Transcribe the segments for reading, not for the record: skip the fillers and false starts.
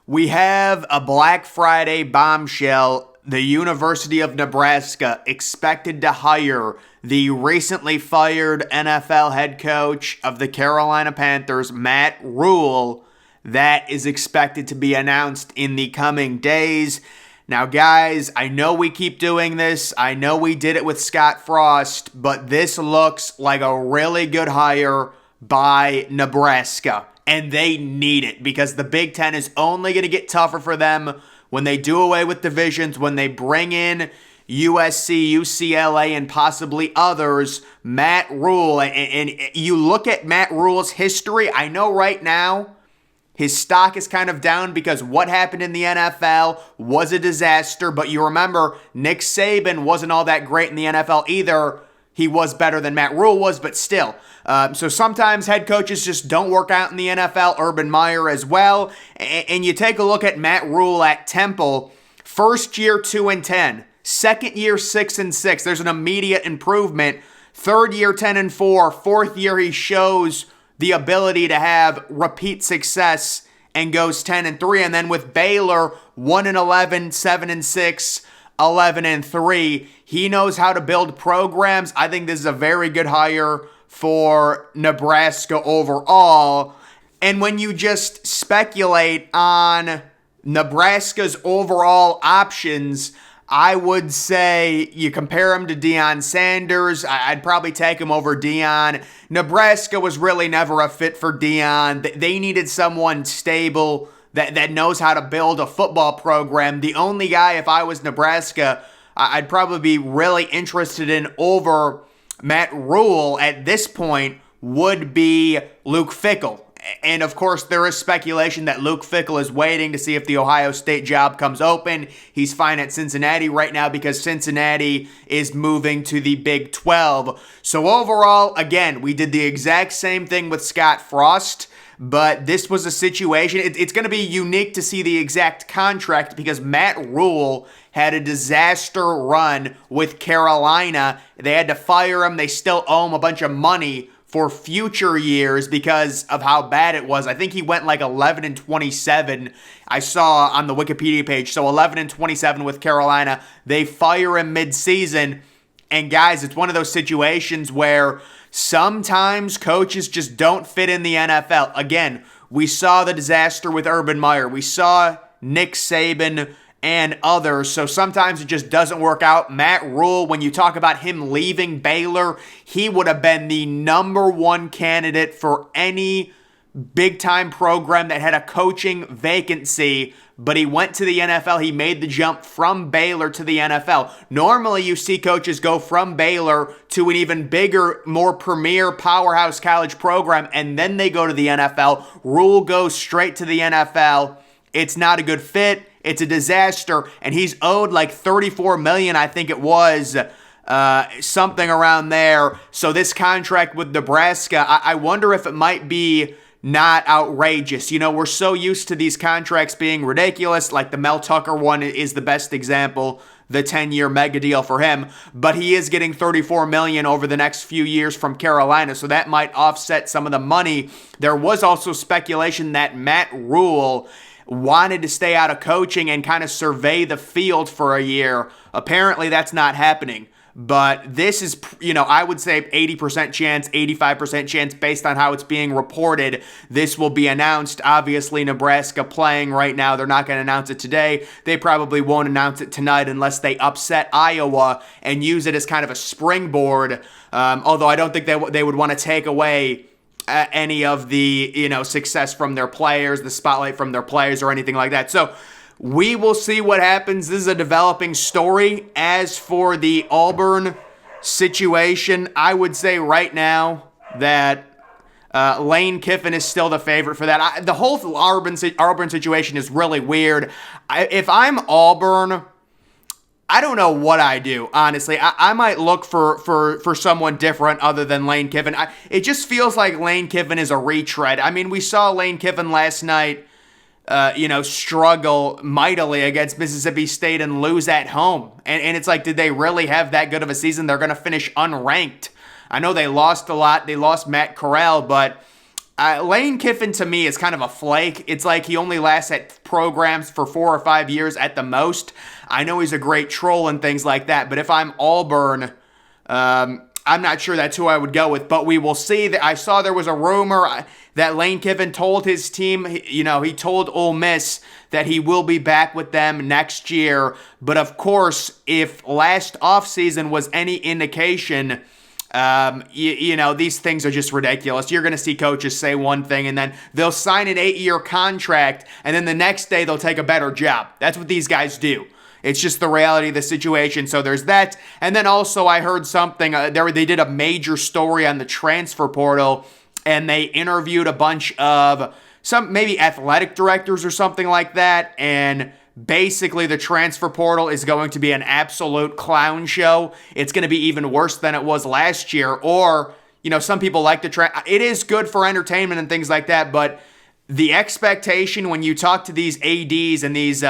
We have a Black Friday bombshell. The University of Nebraska expected to hire the recently fired NFL head coach of the Carolina Panthers, Matt Rhule. That is expected to be announced in the coming days. Now, guys, I know we keep doing this. I know we did it with Scott Frost, but this looks like a really good hire by Nebraska. And they need it because the Big Ten is only going to get tougher for them when they do away with divisions, when they bring in USC, UCLA, and possibly others. Matt Rhule, and you look at Matt Rhule's history, I know right now his stock is kind of down because what happened in the NFL was a disaster, but you remember Nick Saban wasn't all that great in the NFL either. He was better than Matt Rhule was, but still. So sometimes head coaches just don't work out in the NFL. Urban Meyer as well. And you take a look at Matt Rhule at Temple. First year, 2-10. Second year, 6-6. There's an immediate improvement. Third year, 10-4. Fourth year, he shows the ability to have repeat success and goes 10-3. And then with Baylor, 1-11, 7-6. 11-3. He knows how to build programs. I think this is a very good hire for Nebraska overall. And when you just speculate on Nebraska's overall options, I would say you compare him to Deion Sanders. I'd probably take him over Deion. Nebraska was really never a fit for Deion. They needed someone stable that knows how to build a football program. The only guy, if I was Nebraska, I'd probably be really interested in over Matt Rhule at this point would be Luke Fickell. And of course, there is speculation that Luke Fickell is waiting to see if the Ohio State job comes open. He's fine at Cincinnati right now because Cincinnati is moving to the Big 12. So overall, again, we did the exact same thing with Scott Frost. But this was a situation, it's going to be unique to see the exact contract because Matt Rhule had a disaster run with Carolina. They had to fire him. They still owe him a bunch of money for future years because of how bad it was. I think he went like 11-27. I saw on the Wikipedia page. So 11-27 with Carolina. They fire him mid-season. And guys, it's one of those situations where sometimes coaches just don't fit in the NFL. Again, we saw the disaster with Urban Meyer. We saw Nick Saban and others. So sometimes it just doesn't work out. Matt Rhule, when you talk about him leaving Baylor, he would have been the number one candidate for any big-time program that had a coaching vacancy, but he went to the NFL. He made the jump from Baylor to the NFL. Normally, you see coaches go from Baylor to an even bigger, more premier powerhouse college program, and then they go to the NFL. Rhule goes straight to the NFL. It's not a good fit. It's a disaster, and he's owed like $34 million, I think it was, something around there. So this contract with Nebraska, I wonder if it might be not outrageous. You know, we're so used to these contracts being ridiculous, like the Mel Tucker one is the best example, the 10-year mega deal for him, but he is getting $34 million over the next few years from Carolina, so that might offset some of the money. There was also speculation that Matt Rhule wanted to stay out of coaching and kind of survey the field for a year. Apparently that's not happening. But this is, I would say 80% chance, 85% chance based on how it's being reported. This will be announced. Obviously, Nebraska playing right now. They're not going to announce it today. They probably won't announce it tonight unless they upset Iowa and use it as kind of a springboard. Although I don't think they would want to take away any of the, success from their players, the spotlight from their players or anything like that. So we will see what happens. This is a developing story. As for the Auburn situation, I would say right now that Lane Kiffin is still the favorite for that. The whole Auburn situation is really weird. If I'm Auburn, I don't know what I do, honestly. I might look for someone different other than Lane Kiffin. It just feels like Lane Kiffin is a retread. I mean, we saw Lane Kiffin last night struggle mightily against Mississippi State and lose at home. And it's like, did they really have that good of a season? They're going to finish unranked. I know they lost a lot. They lost Matt Corral, but Lane Kiffin to me is kind of a flake. It's like he only lasts at programs for 4 or 5 years at the most. I know he's a great troll and things like that, but if I'm Auburn, I'm not sure that's who I would go with, but we will see. I saw there was a rumor that Lane Kiffin told his team, he told Ole Miss that he will be back with them next year. But of course, if last offseason was any indication, these things are just ridiculous. You're going to see coaches say one thing and then they'll sign an 8-year contract and then the next day they'll take a better job. That's what these guys do. It's just the reality of the situation. So there's that. And then also I heard something, they did a major story on the transfer portal and they interviewed a bunch of some maybe athletic directors or something like that. And basically the transfer portal is going to be an absolute clown show. It's going to be even worse than it was last year. Or, some people like it is good for entertainment and things like that, but the expectation when you talk to these ADs and these,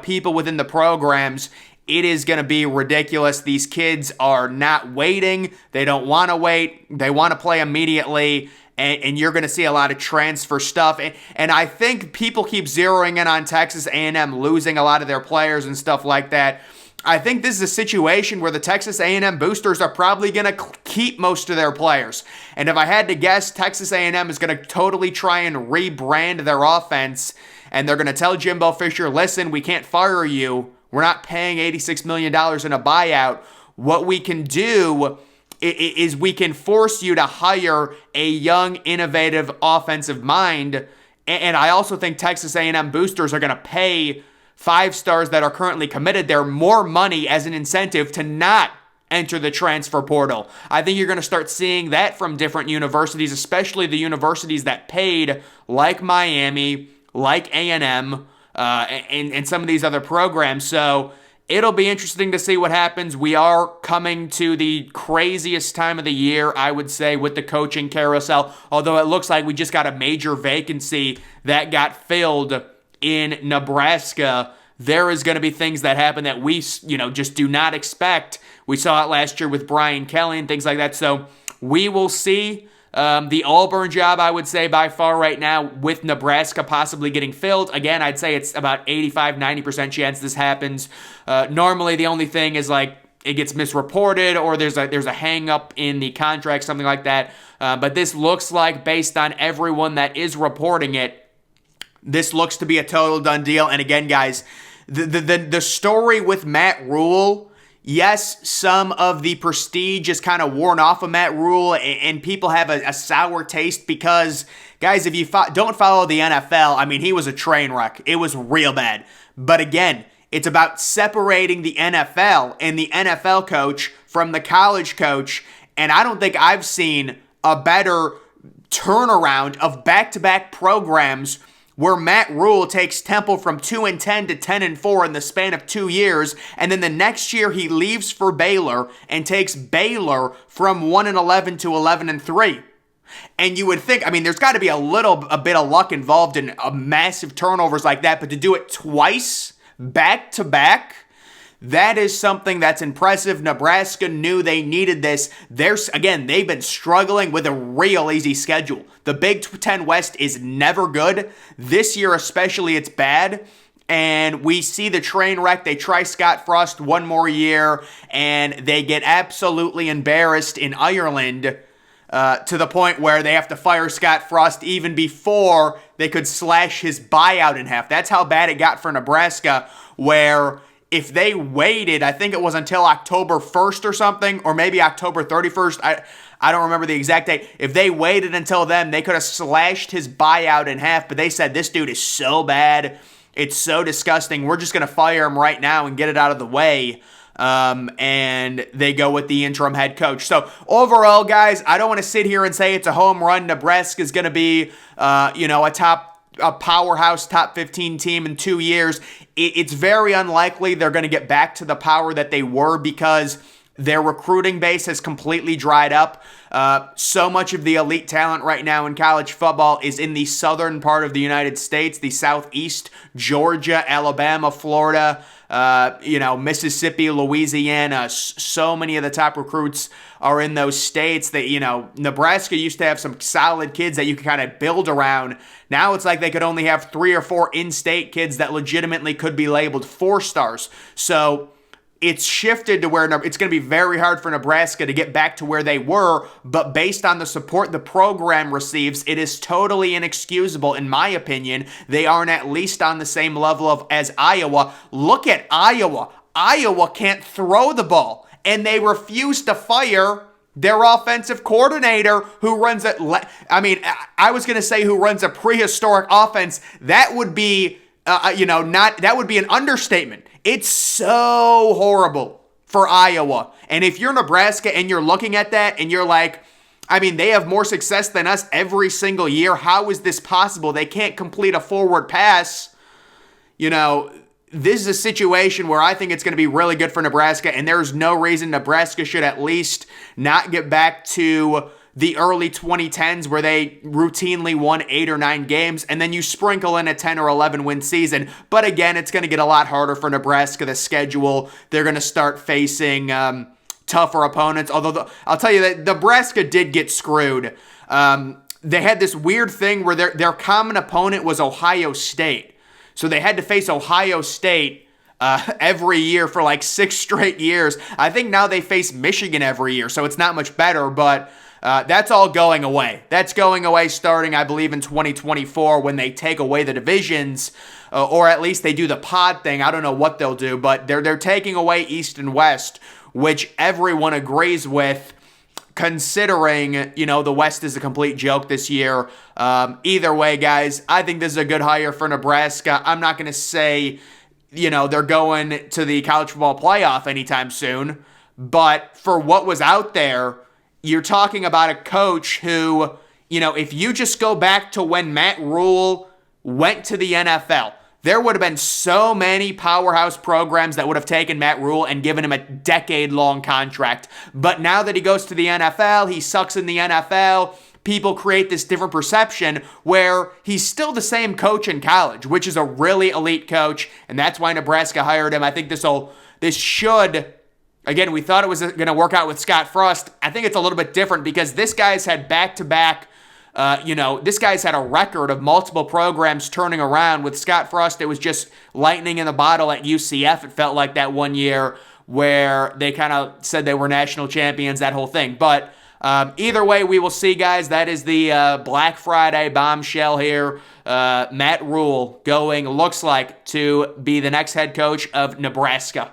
people within the programs, it is going to be ridiculous. These kids are not waiting. They don't want to wait. They want to play immediately. And you're going to see a lot of transfer stuff. And I think people keep zeroing in on Texas A&M losing a lot of their players and stuff like that. I think this is a situation where the Texas A&M boosters are probably going to keep most of their players. And if I had to guess, Texas A&M is going to totally try and rebrand their offense. And they're going to tell Jimbo Fisher, listen, we can't fire you. We're not paying $86 million in a buyout. What we can do is we can force you to hire a young, innovative offensive mind. And I also think Texas A&M boosters are going to pay 5 stars that are currently committed there more money as an incentive to not enter the transfer portal. I think you're going to start seeing that from different universities, especially the universities that paid, like Miami, like A&M, and some of these other programs. So it'll be interesting to see what happens. We are coming to the craziest time of the year, I would say, with the coaching carousel, although it looks like we just got a major vacancy that got filled in Nebraska. There is going to be things that happen that we, just do not expect. We saw it last year with Brian Kelly and things like that. So we will see. The Auburn job, I would say, by far right now, with Nebraska possibly getting filled. Again, I'd say it's about 85-90% chance this happens. Normally, the only thing is it gets misreported or there's a hang up in the contract, something like that. But this looks like, based on everyone that is reporting it, this looks to be a total done deal. And again, guys, the story with Matt Rhule, yes, some of the prestige is kind of worn off of Matt Rhule, and people have a sour taste because, guys, if you don't follow the NFL, he was a train wreck. It was real bad. But again, it's about separating the NFL and the NFL coach from the college coach, and I don't think I've seen a better turnaround of back-to-back programs where Matt Rhule takes Temple from 2-10 to 10-4 in the span of 2 years, and then the next year he leaves for Baylor and takes Baylor from 1-11 to 11-3. And you would think, there's got to be a bit of luck involved in massive turnovers like that, but to do it twice, back to back, that is something that's impressive. Nebraska knew they needed this. They've been struggling with a real easy schedule. The Big Ten West is never good. This year especially, it's bad. And we see the train wreck. They try Scott Frost one more year, and they get absolutely embarrassed in Ireland to the point where they have to fire Scott Frost even before they could slash his buyout in half. That's how bad it got for Nebraska, where if they waited, I think it was until October 1st or something, or maybe October 31st, I don't remember the exact date. If they waited until then, they could have slashed his buyout in half, but they said, this dude is so bad, it's so disgusting, we're just going to fire him right now and get it out of the way. And they go with the interim head coach. So overall, guys, I don't want to sit here and say it's a home run. Nebraska is going to be, a powerhouse top 15 team in 2 years. It's very unlikely they're going to get back to the power that they were because their recruiting base has completely dried up. So much of the elite talent right now in college football is in the southern part of the United States, the southeast, Georgia, Alabama, Florida. Mississippi, Louisiana, so many of the top recruits are in those states that, Nebraska used to have some solid kids that you could kind of build around. Now it's like they could only have 3 or 4 in-state kids that legitimately could be labeled 4-stars. So it's shifted to where it's going to be very hard for Nebraska to get back to where they were, but based on the support the program receives, it is totally inexcusable, in my opinion. They aren't at least on the same level as Iowa. Look at Iowa. Iowa can't throw the ball, and they refuse to fire their offensive coordinator who runs I was going to say who runs a prehistoric offense. That would be, that would be an understatement. It's so horrible for Iowa. And if you're Nebraska and you're looking at that and you're like, they have more success than us every single year. How is this possible? They can't complete a forward pass. This is a situation where I think it's going to be really good for Nebraska, and there's no reason Nebraska should at least not get back to the early 2010s where they routinely won 8 or 9 games, and then you sprinkle in a 10 or 11 win season. But again, it's going to get a lot harder for Nebraska. The schedule, they're going to start facing tougher opponents. Although I'll tell you that Nebraska did get screwed. They had this weird thing where their common opponent was Ohio State. So they had to face Ohio State every year for like 6 straight years. I think now they face Michigan every year, so it's not much better, but that's all going away. That's going away starting, I believe, in 2024 when they take away the divisions, or at least they do the pod thing. I don't know what they'll do, but they're taking away East and West, which everyone agrees with, considering, the West is a complete joke this year. Either way, guys, I think this is a good hire for Nebraska. I'm not going to say, they're going to the college football playoff anytime soon, but for what was out there, you're talking about a coach who, if you just go back to when Matt Rhule went to the NFL, there would have been so many powerhouse programs that would have taken Matt Rhule and given him a decade-long contract. But now that he goes to the NFL, he sucks in the NFL, people create this different perception where he's still the same coach in college, which is a really elite coach, and that's why Nebraska hired him. I think this should... Again, we thought it was going to work out with Scott Frost. I think it's a little bit different because this guy's had back-to-back, this guy's had a record of multiple programs turning around. With Scott Frost, it was just lightning in the bottle at UCF. It felt like that one year where they kind of said they were national champions, that whole thing. But either way, we will see, guys. That is the Black Friday bombshell here. Matt Rhule looks like to be the next head coach of Nebraska.